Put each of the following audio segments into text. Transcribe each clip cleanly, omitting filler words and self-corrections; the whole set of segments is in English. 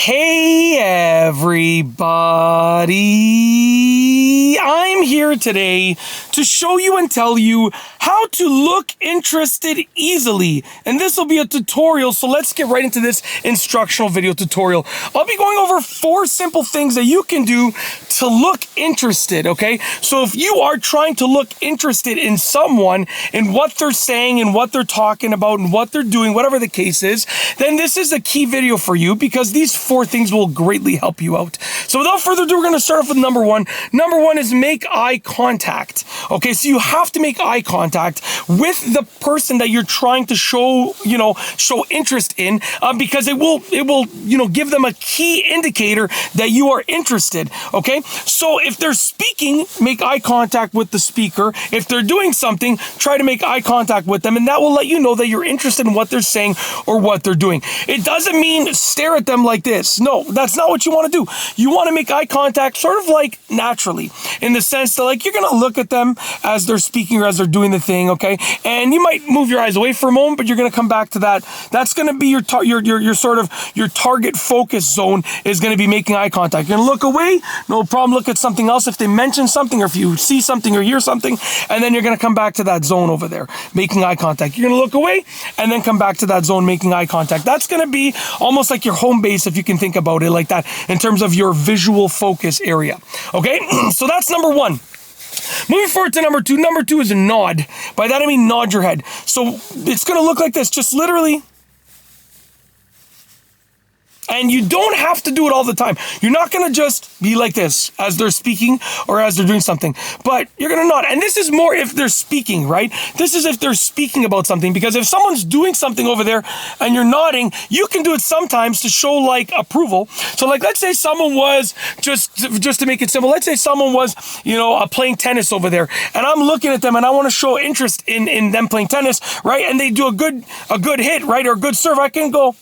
Hey everybody, I'm here today to show you and tell you how to look interested easily. And this will be a tutorial, so let's get right into this instructional video tutorial. I'll be going over 4 simple things that you can do to look interested, okay? So if you are trying to look interested in someone, in what they're saying and what they're talking about and what they're doing, whatever the case is, then this is a key video for you because these 4 things will greatly help you out. So without further ado, we're going to start off with number 1. Number 1 is make eye contact. Okay, so you have to make eye contact with the person that you're trying to show interest in, because it will give them a key indicator that you are interested. Okay, so if they're speaking, make eye contact with the speaker. If they're doing something, try to make eye contact with them, and that will let you know that you're interested in what they're saying or what they're doing. It doesn't mean stare at them like this. No, that's not what you want to do. You want to make eye contact sort of like naturally, in the sense that like you're going to look at them as they're speaking or as they're doing the thing, okay? And you might move your eyes away for a moment, but you're going to come back to that. That's going to be your target focus zone is going to be making eye contact. You're going to look away, no problem. Look at something else if they mention something or if you see something or hear something, and then you're going to come back to that zone over there, making eye contact. You're going to look away and then come back to that zone, making eye contact. That's going to be almost like your home base, if you can think about it like that, in terms of your visual focus area. Okay, so that's number 1. Moving forward to number 2. Number 2 is a nod. By that I mean nod your head. So it's going to look like this, just literally. And you don't have to do it all the time. You're not going to just be like this as they're speaking or as they're doing something, but you're going to nod. And this is more if they're speaking, right? This is if they're speaking about something, because if someone's doing something over there and you're nodding, you can do it sometimes to show like approval. So like, let's say someone was, just to make it simple, let's say someone was, playing tennis over there, and I'm looking at them and I want to show interest in them playing tennis, right? And they do a good hit, right? Or a good serve. I can go,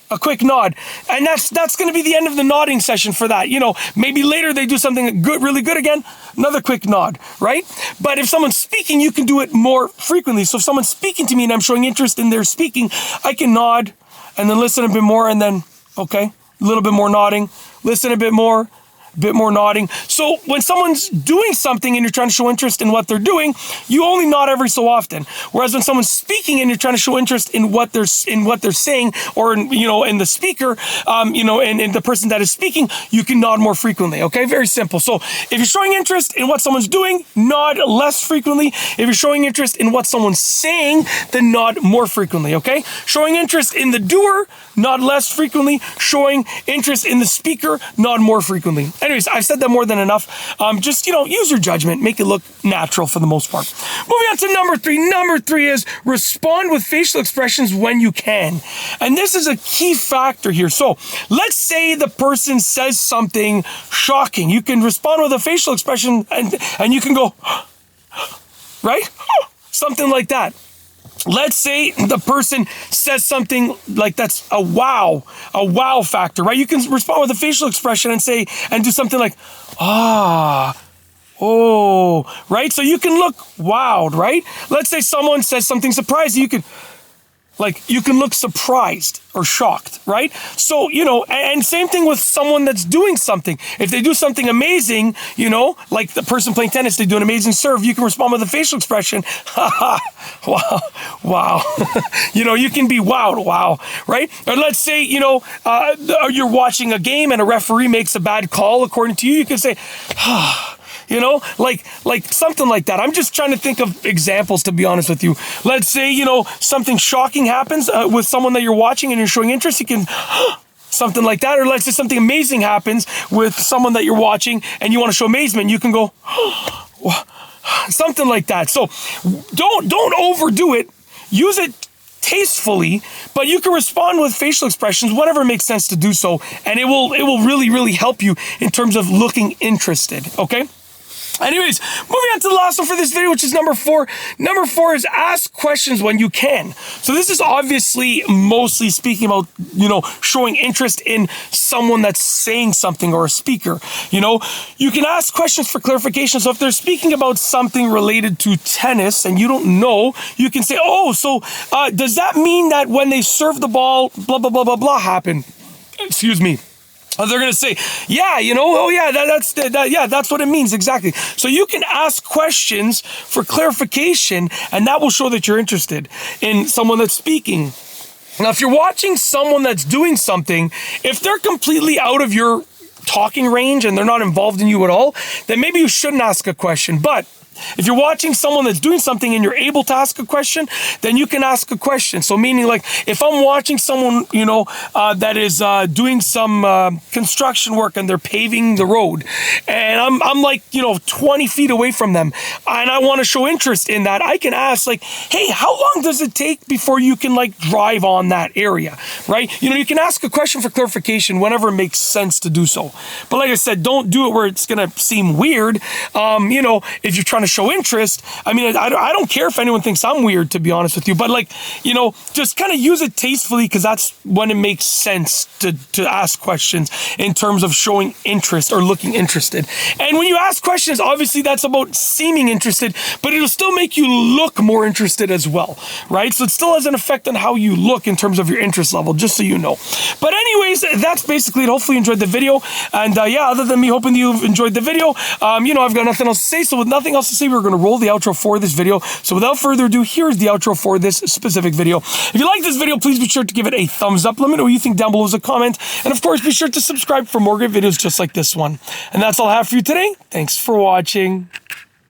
a quick nod. And that's going to be the end of the nodding session for that. Maybe later they do something good, really good again, another quick nod, right? But if someone's speaking, you can do it more frequently. So if someone's speaking to me and I'm showing interest in their speaking, I can nod and then listen a bit more and then, okay, a little bit more nodding, listen a bit more nodding. So when someone's doing something and you're trying to show interest in what they're doing, you only nod every so often. Whereas when someone's speaking and you're trying to show interest in what they're saying, or in the speaker, in the person that is speaking, you can nod more frequently. Okay, very simple. So if you're showing interest in what someone's doing, nod less frequently. If you're showing interest in what someone's saying, then nod more frequently. Okay, showing interest in the doer, nod less frequently. Showing interest in the speaker, nod more frequently. Anyways, I've said that more than enough. Just, use your judgment. Make it look natural for the most part. Moving on to number 3. Number 3 is respond with facial expressions when you can. And this is a key factor here. So let's say the person says something shocking. You can respond with a facial expression and you can go, right? Something like that. Let's say the person says something like that's a wow factor, right? You can respond with a facial expression and do something like, oh, right? So you can look wowed, right? Let's say someone says something surprising. You can look surprised or shocked, right? So, and same thing with someone that's doing something. If they do something amazing, like the person playing tennis, they do an amazing serve, you can respond with a facial expression. Wow. You can be wowed, wow, right? Or let's say, you're watching a game and a referee makes a bad call according to you. You can say, like something like that. I'm just trying to think of examples, to be honest with you. Let's say, something shocking happens with someone that you're watching and you're showing interest. You can, something like that. Or let's say something amazing happens with someone that you're watching and you want to show amazement. You can go, something like that. So don't overdo it. Use it tastefully, but you can respond with facial expressions whenever it makes sense to do so, and it will really, really help you in terms of looking interested. Okay. Anyways, moving on to the last one for this video, which is number 4. Number 4 is ask questions when you can. So this is obviously mostly speaking about, showing interest in someone that's saying something or a speaker. You can ask questions for clarification. So if they're speaking about something related to tennis and you don't know, you can say, does that mean that when they serve the ball, blah, blah, blah, blah, blah happened? excuse me, they're going to say, yeah, you know, oh yeah, that's what it means exactly. So you can ask questions for clarification, and that will show that you're interested in someone that's speaking. Now, if you're watching someone that's doing something, if they're completely out of your talking range and they're not involved in you at all, then maybe you shouldn't ask a question. But if you're watching someone that's doing something and you're able to ask a question, then you can ask a question. So meaning, like, if I'm watching someone, you know, that is doing some construction work and they're paving the road, and I'm like, you know, 20 feet away from them, and I want to show interest in that, I can ask, like, hey, how long does it take before you can, like, drive on that area, right? You know, you can ask a question for clarification whenever it makes sense to do so. But like I said, don't do it where it's going to seem weird. You know, if you're trying to show interest, I mean, I don't care if anyone thinks I'm weird, to be honest with you, but, like, you know, just kind of use it tastefully, because that's when it makes sense to ask questions in terms of showing interest or looking interested. And when you ask questions, obviously that's about seeming interested, but it'll still make you look more interested as well, right? So it still has an effect on how you look in terms of your interest level, just so you know. But anyways, that's basically it. Hopefully you enjoyed the video. And yeah, other than me hoping you've enjoyed the video, you know, I've got nothing else to say. So with nothing else to say, we're going to roll the outro for this video. So without further ado, here's the outro for this specific video. If you like this video, please be sure to give it a thumbs up. Let me know what you think down below as a comment. And of course, be sure to subscribe for more great videos just like this one. And that's all I have for you today. Thanks for watching.